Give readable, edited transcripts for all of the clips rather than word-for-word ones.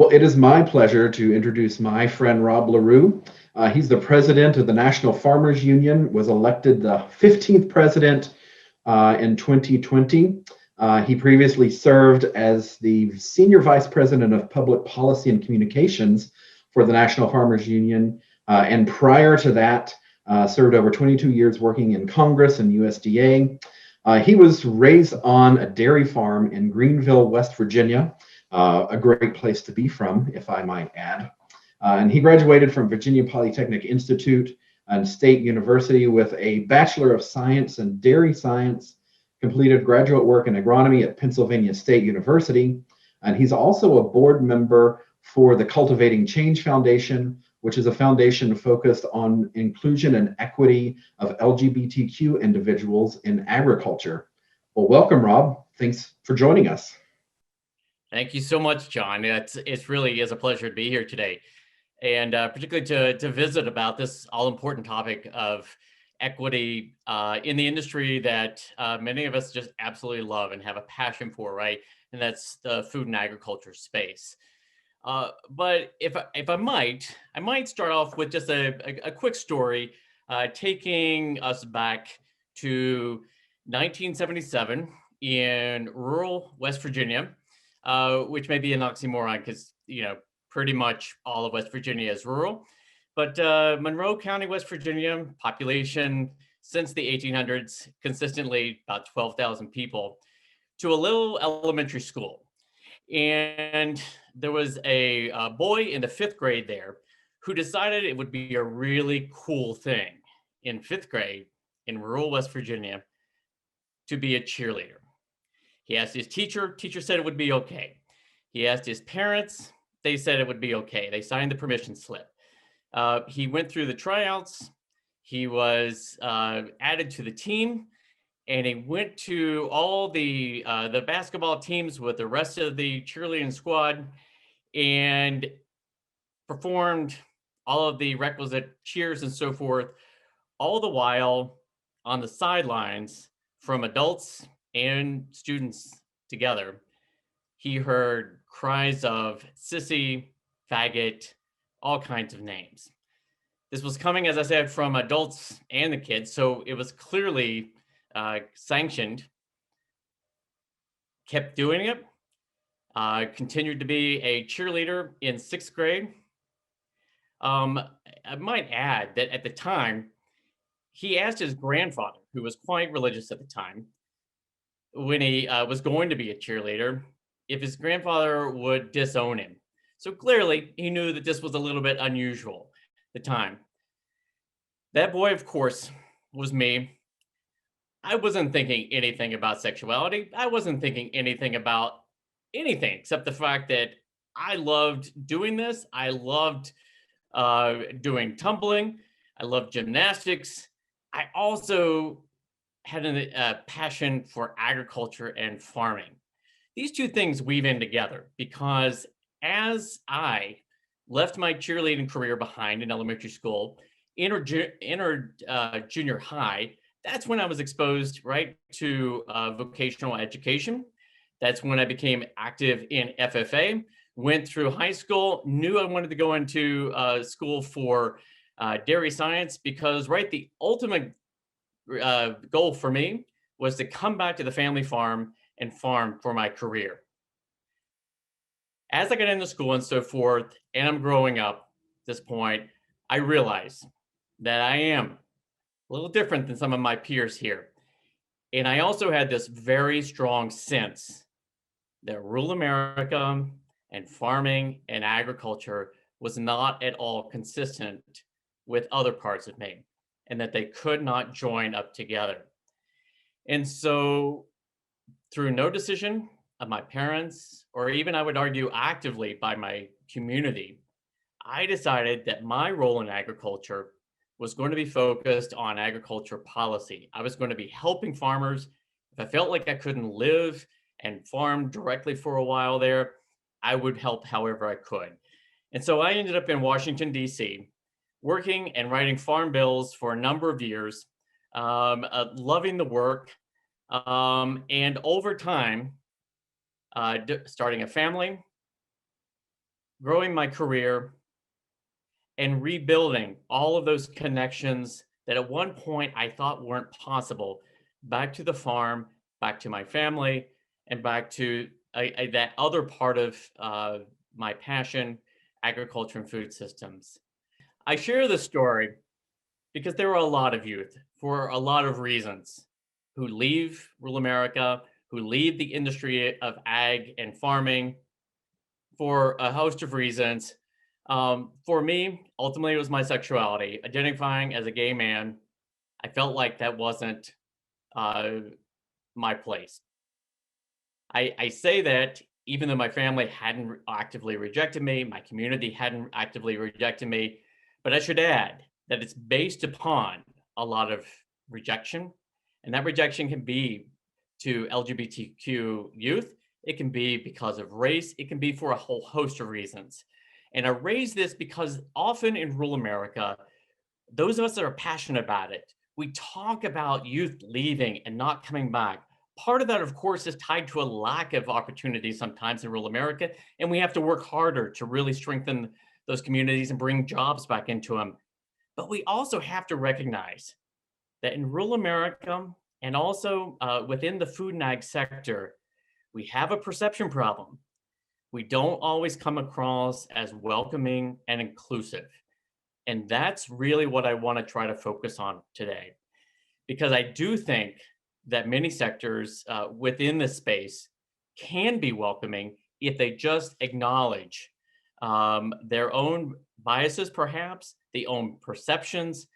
Well, it is my pleasure to introduce my friend Rob Larew. He's the president of the National Farmers Union, was elected the 15th president in 2020. He previously served as the senior vice president of public policy and communications for the National Farmers Union. And prior to that, served over 22 years working in Congress and USDA. He was raised on a dairy farm in Greenville, West Virginia, a great place to be from, if I might add. And he graduated from Virginia Polytechnic Institute and State University with a Bachelor of Science in Dairy Science, completed graduate work in agronomy at Pennsylvania State University. And he's also a board member for the Cultivating Change Foundation, which is a foundation focused on inclusion and equity of LGBTQ individuals in agriculture. Well, welcome, Rob. Thanks for joining us. Thank you so much, John. It's really is a pleasure to be here today, and particularly to visit about this all important topic of equity in the industry that many of us just absolutely love and have a passion for, right? And that's the food and agriculture space. But if I might start off with just a quick story, taking us back to 1977 in rural West Virginia, which may be an oxymoron because, pretty much all of West Virginia is rural. But Monroe County, West Virginia, population since the 1800s, consistently about 12,000 people, to a little elementary school. And there was a boy in the fifth grade there who decided it would be a really cool thing in fifth grade in rural West Virginia to be a cheerleader. He asked his teacher said it would be okay. He asked his parents, they said it would be okay. They signed the permission slip. He went through the tryouts. He was added to the team, and he went to all the basketball teams with the rest of the cheerleading squad and performed all of the requisite cheers and so forth, all the while on the sidelines from adults and students together. He heard cries of sissy, faggot, all kinds of names. This was coming, as I said, from adults and the kids, so it was clearly sanctioned. Kept doing it. Continued to be a cheerleader in sixth grade. I might add that at the time, he asked his grandfather, who was quite religious at the time, when he was going to be a cheerleader, if his grandfather would disown him. So clearly, he knew that this was a little bit unusual at the time. That boy, of course, was me. I wasn't thinking anything about sexuality. I wasn't thinking anything about anything except the fact that I loved doing this. I loved doing tumbling. I loved gymnastics. I also had a passion for agriculture and farming. These two things weave in together because as I left my cheerleading career behind in elementary school, entered junior high, that's when I was exposed right to vocational education. That's when I became active in FFA, went through high school, knew I wanted to go into school for dairy science because the ultimate goal for me was to come back to the family farm and farm for my career. As I got into school and so forth, and I'm growing up at this point, I realized that I am a little different than some of my peers here. And I also had this very strong sense that rural America and farming and agriculture was not at all consistent with other parts of Maine and that they could not join up together. And so through no decision of my parents, or even I would argue actively by my community, I decided that my role in agriculture was going to be focused on agriculture policy. I was going to be helping farmers. If I felt like I couldn't live and farm directly for a while there, I would help however I could. And so I ended up in Washington, D.C., working and writing farm bills for a number of years, loving the work. And over time, starting a family, growing my career, and rebuilding all of those connections that at one point I thought weren't possible, back to the farm, back to my family, and back to that other part of my passion, agriculture and food systems. I share this story because there are a lot of youth, for a lot of reasons, who leave rural America, who leave the industry of ag and farming for a host of reasons. For me, ultimately, it was my sexuality. Identifying as a gay man, I felt like that wasn't uh, my place. I say that even though my family hadn't actively rejected me, my community hadn't actively rejected me, but I should add that it's based upon a lot of rejection, and that rejection can be to LGBTQ youth. It can be because of race. It can be for a whole host of reasons. And I raise this because often in rural America, those of us that are passionate about it, we talk about youth leaving and not coming back. Part of that, of course, is tied to a lack of opportunities sometimes in rural America, and we have to work harder to really strengthen those communities and bring jobs back into them. But we also have to recognize that in rural America and also within the food and ag sector, we have a perception problem. We don't always come across as welcoming and inclusive. And that's really what I want to try to focus on today, because I do think that many sectors within this space can be welcoming if they just acknowledge their own biases, perhaps, their own perceptions,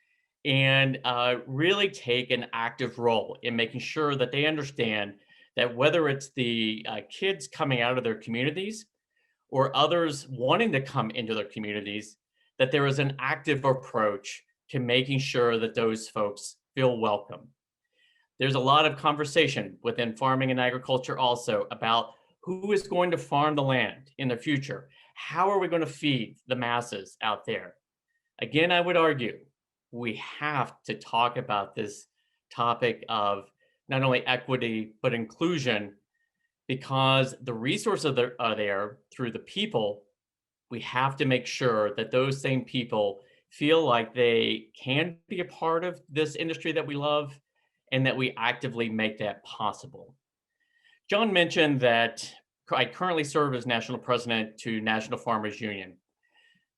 and really take an active role in making sure that they understand that whether it's the kids coming out of their communities or others wanting to come into their communities, that there is an active approach to making sure that those folks feel welcome. There's a lot of conversation within farming and agriculture also about who is going to farm the land in the future. How are we going to feed the masses out there? Again, I would argue we have to talk about this topic of not only equity, but inclusion, because the resources that are there through the people. We have to make sure that those same people feel like they can be a part of this industry that we love and that we actively make that possible. John mentioned that I currently serve as national president to National Farmers Union.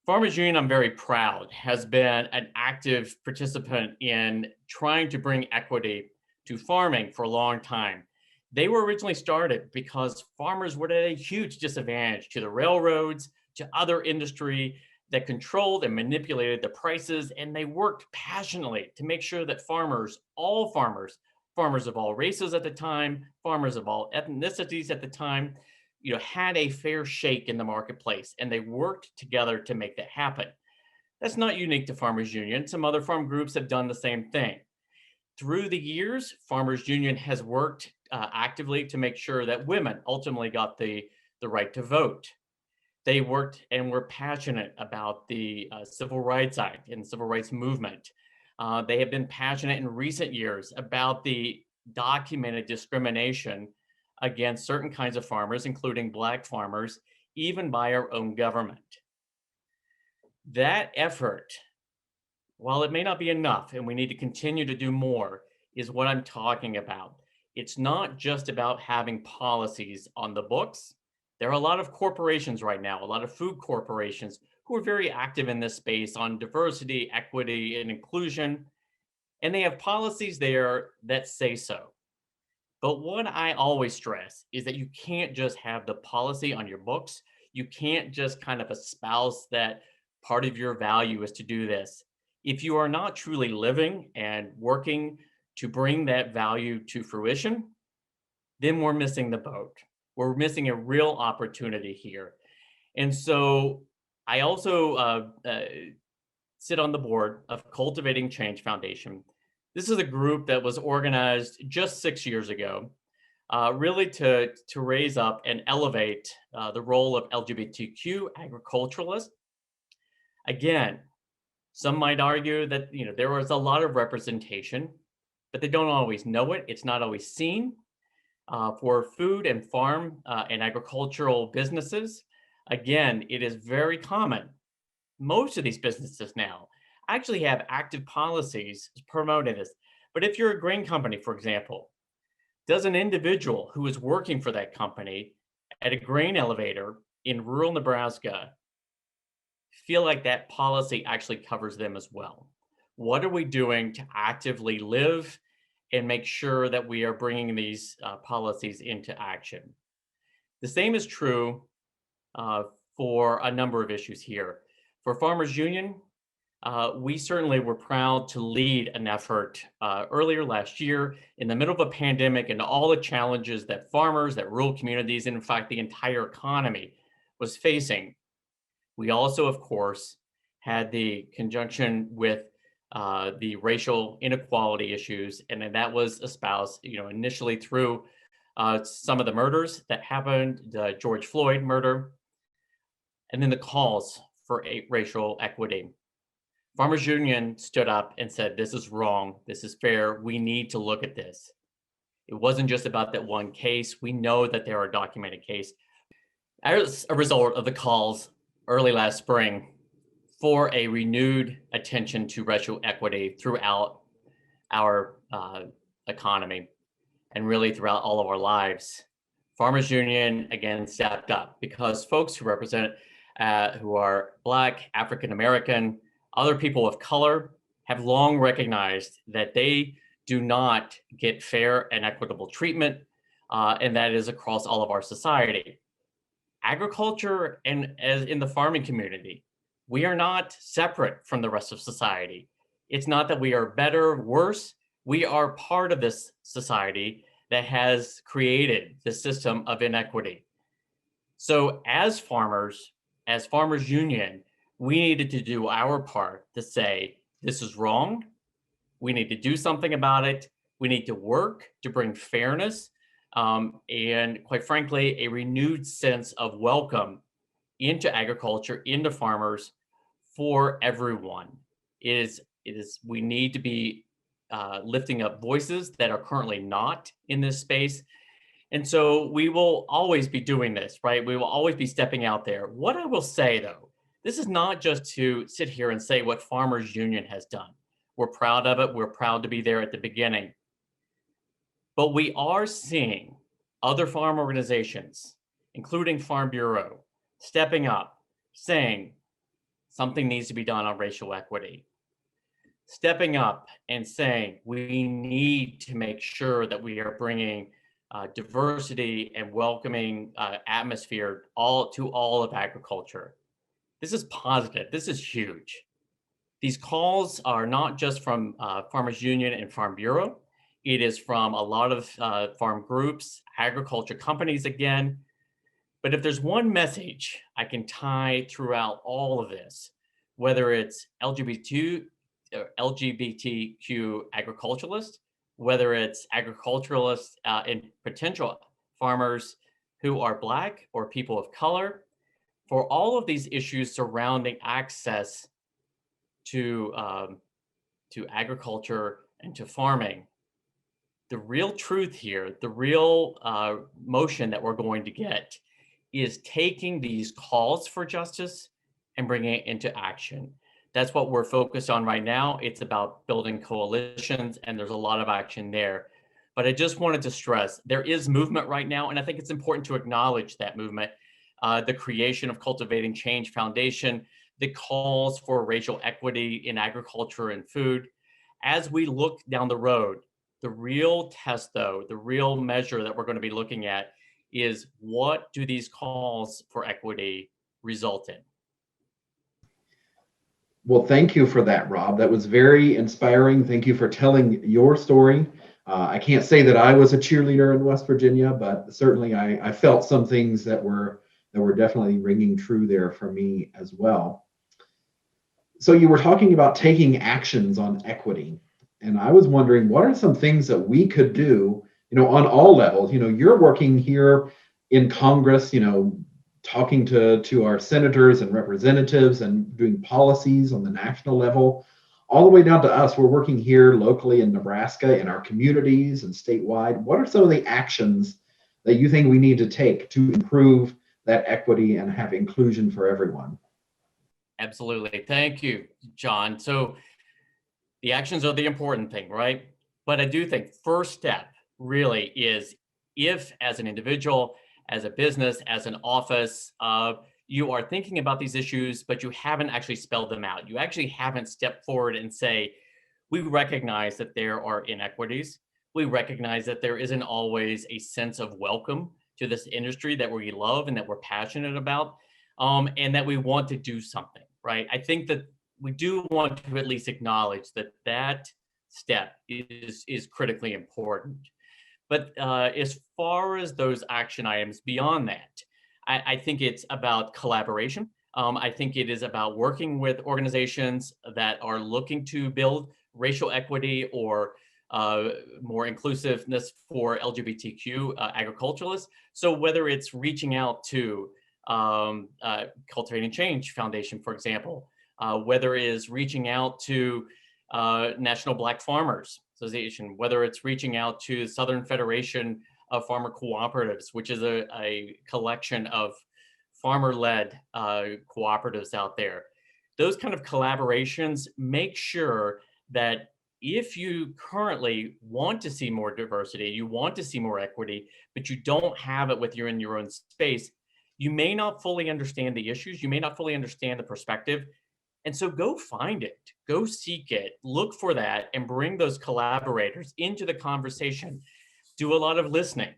Farmers Union, I'm very proud, has been an active participant in trying to bring equity to farming for a long time. They were originally started because farmers were at a huge disadvantage to the railroads, to other industry that controlled and manipulated the prices, and they worked passionately to make sure that farmers, all farmers, farmers of all races at the time, farmers of all ethnicities at the time, had a fair shake in the marketplace, and they worked together to make that happen. That's not unique to Farmers Union. Some other farm groups have done the same thing. Through the years, Farmers Union has worked actively to make sure that women ultimately got the right to vote. They worked and were passionate about the Civil Rights Act and Civil Rights Movement. They have been passionate in recent years about the documented discrimination against certain kinds of farmers, including Black farmers, even by our own government. That effort, while it may not be enough and we need to continue to do more, is what I'm talking about. It's not just about having policies on the books. There are a lot of corporations right now, a lot of food corporations who are very active in this space on diversity, equity, and inclusion. And they have policies there that say so. But what I always stress is that you can't just have the policy on your books. You can't just kind of espouse that part of your value is to do this. If you are not truly living and working to bring that value to fruition, then we're missing the boat. We're missing a real opportunity here. And so I also sit on the board of Cultivating Change Foundation. This is a group that was organized just 6 years ago, really to raise up and elevate the role of LGBTQ agriculturalists. Again, some might argue that there was a lot of representation, but they don't always know it. It's not always seen. For food and farm and agricultural businesses, Again, it is very common. Most of these businesses now actually have active policies promoting this. But if you're a grain company, for example, does an individual who is working for that company at a grain elevator in rural Nebraska feel like that policy actually covers them as well? What are we doing to actively live and make sure that we are bringing these policies into action? The same is true uh, for a number of issues here. For Farmers Union, we certainly were proud to lead an effort earlier last year in the middle of a pandemic and all the challenges that farmers, that rural communities, and in fact, the entire economy was facing. We also, of course, had the conjunction with the racial inequality issues, and then that was espoused, initially through some of the murders that happened, the George Floyd murder, and then the calls for racial equity. Farmers Union stood up and said, this is wrong. This is fair. We need to look at this. It wasn't just about that one case. We know that there are documented cases. As a result of the calls early last spring for a renewed attention to racial equity throughout our economy and really throughout all of our lives, Farmers Union again stepped up because folks who represent, who are Black, African American, other people of color have long recognized that they do not get fair and equitable treatment, and that is across all of our society. Agriculture and as in the farming community, we are not separate from the rest of society. It's not that we are better, worse. We are part of this society that has created the system of inequity. So as Farmers Union, we needed to do our part to say, this is wrong. We need to do something about it. We need to work to bring fairness and, quite frankly, a renewed sense of welcome into agriculture, into farmers for everyone. We need to be lifting up voices that are currently not in this space. And so we will always be doing this, right? We will always be stepping out there. What I will say, though, this is not just to sit here and say what Farmers Union has done. We're proud of it. We're proud to be there at the beginning. But we are seeing other farm organizations, including Farm Bureau, stepping up, saying something needs to be done on racial equity. Stepping up and saying we need to make sure that we are bringing diversity and welcoming atmosphere to all of agriculture. This is positive. This is huge. These calls are not just from Farmers Union and Farm Bureau. It is from a lot of farm groups, agriculture companies again. But if there's one message I can tie throughout all of this, whether it's LGBTQ agriculturalists, whether it's agriculturalists and potential farmers who are Black or people of color, for all of these issues surrounding access to agriculture and to farming, the real truth here, the real motion that we're going to get is taking these calls for justice and bringing it into action. That's what we're focused on right now. It's about building coalitions, and there's a lot of action there. But I just wanted to stress there is movement right now, and I think it's important to acknowledge that movement. The creation of Cultivating Change Foundation, the calls for racial equity in agriculture and food. As we look down the road, the real test, though, the real measure that we're going to be looking at is what do these calls for equity result in? Well, thank you for that, Rob. That was very inspiring. Thank you for telling your story. I can't say that I was a cheerleader in West Virginia, but certainly I felt some things that were definitely ringing true there for me as well. So you were talking about taking actions on equity, and I was wondering what are some things that we could do, on all levels. You're working here in Congress, talking to our senators and representatives and doing policies on the national level, all the way down to us. We're working here locally in Nebraska, in our communities and statewide. What are some of the actions that you think we need to take to improve that equity and have inclusion for everyone. Absolutely. Thank you, John. So the actions are the important thing, right? But I do think first step really is, if as an individual, as a business, as an office, you are thinking about these issues, but you haven't actually spelled them out. You actually haven't stepped forward and say, we recognize that there are inequities. We recognize that there isn't always a sense of welcome to this industry that we love and that we're passionate about, and that we want to do something, right? I think that we do want to at least acknowledge that that step is critically important. But as far as those action items beyond that, I think it's about collaboration. I think it is about working with organizations that are looking to build racial equity or more inclusiveness for LGBTQ agriculturalists. So whether it's reaching out to Cultivating Change Foundation, for example, whether it is reaching out to National Black Farmers Association, whether it's reaching out to Southern Federation of Farmer Cooperatives, which is a collection of farmer-led cooperatives out there. Those kind of collaborations make sure that if you currently want to see more diversity, you want to see more equity, but you don't have it in your own space, you may not fully understand the issues, you may not fully understand the perspective, and so go find it, go seek it, look for that, and bring those collaborators into the conversation. Do a lot of listening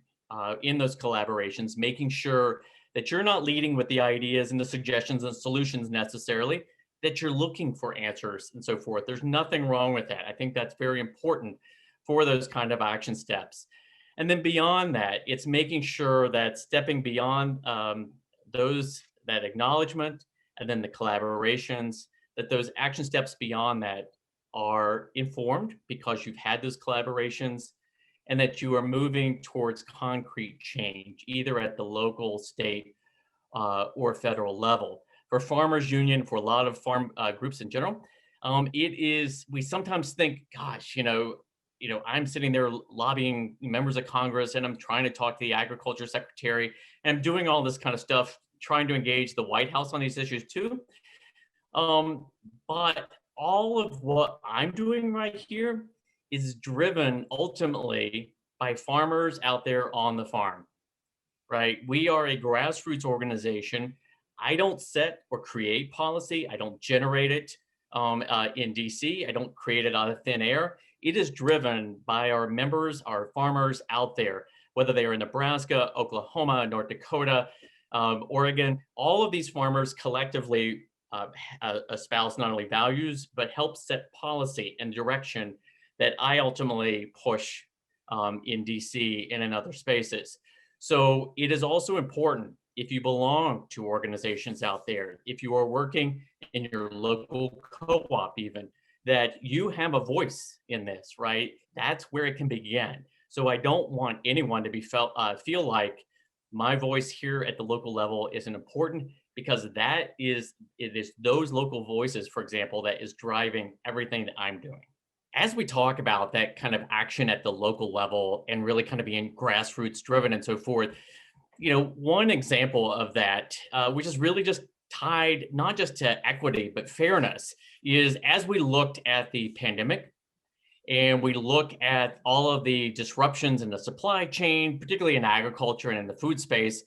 in those collaborations, making sure that you're not leading with the ideas and the suggestions and solutions necessarily, that you're looking for answers and so forth. There's nothing wrong with that. I think that's very important for those kind of action steps. And then beyond that, it's making sure that stepping beyond that acknowledgement and then the collaborations, that those action steps beyond that are informed because you've had those collaborations, and that you are moving towards concrete change, either at the local, state, or federal level. For Farmers Union, for a lot of farm groups in general, we sometimes think, gosh, I'm sitting there lobbying members of Congress, and I'm trying to talk to the agriculture secretary, and I'm doing all this kind of stuff, trying to engage the White House on these issues too. But all of what I'm doing right here is driven ultimately by farmers out there on the farm, right? We are a grassroots organization. I don't set or create policy. I don't generate it in DC. I don't create it out of thin air. It is driven by our members, our farmers out there, whether they are in Nebraska, Oklahoma, North Dakota, Oregon. All of these farmers collectively espouse not only values, but help set policy and direction that I ultimately push in DC and in other spaces. So it is also important, if you belong to organizations out there, if you are working in your local co-op even, that you have a voice in this, right? That's where it can begin. So I don't want anyone to feel like my voice here at the local level isn't important, because it is those local voices, for example, that is driving everything that I'm doing. As we talk about that kind of action at the local level and really kind of being grassroots driven and so forth, one example of that, which is really just tied not just to equity, but fairness, is as we looked at the pandemic and we look at all of the disruptions in the supply chain, particularly in agriculture and in the food space,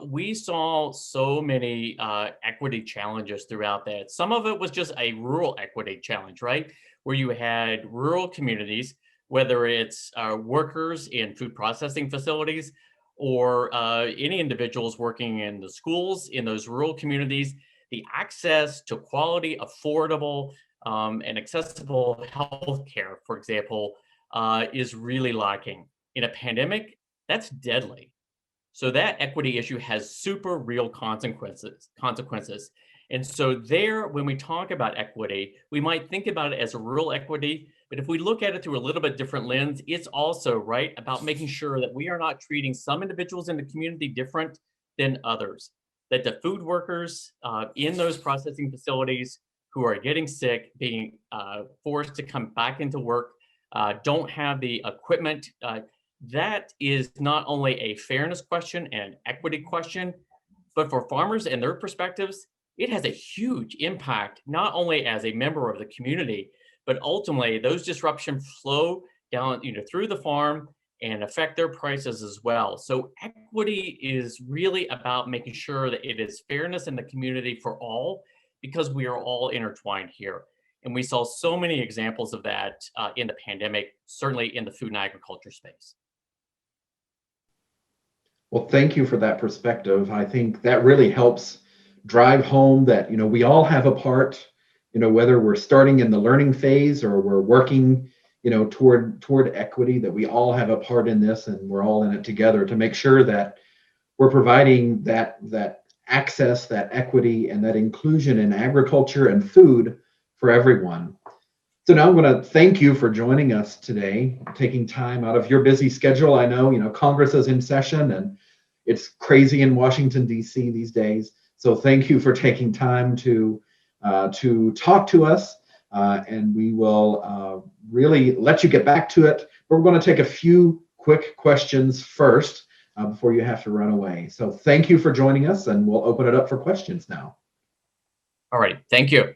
we saw so many equity challenges throughout that. Some of it was just a rural equity challenge, right? Where you had rural communities, whether it's workers in food processing facilities or any individuals working in the schools in those rural communities, the access to quality, affordable, and accessible healthcare, for example, is really lacking. In a pandemic, that's deadly. So that equity issue has super real consequences. And so there, when we talk about equity, we might think about it as a rural equity, but if we look at it through a little bit different lens, it's also, right, about making sure that we are not treating some individuals in the community different than others, that the food workers in those processing facilities who are getting sick, being forced to come back into work, don't have the equipment. That is not only a fairness question and an equity question, But for farmers and their perspectives, it has a huge impact, not only as a member of the community, but ultimately those disruptions flow down, through the farm and affect their prices as well. So equity is really about making sure that it is fairness in the community for all, because we are all intertwined here. And we saw so many examples of that in the pandemic, certainly in the food and agriculture space. Well, thank you for that perspective. I think that really helps drive home that, we all have a part, whether we're starting in the learning phase or we're working, toward equity, that we all have a part in this and we're all in it together to make sure that we're providing that access, that equity, and that inclusion in agriculture and food for everyone. So now I'm going to thank you for joining us today, taking time out of your busy schedule. I know, Congress is in session and it's crazy in Washington, D.C. these days. So thank you for taking time to talk to us, and we will really let you get back to it. But we're going to take a few quick questions first before you have to run away. So thank you for joining us, and we'll open it up for questions now. All right. Thank you.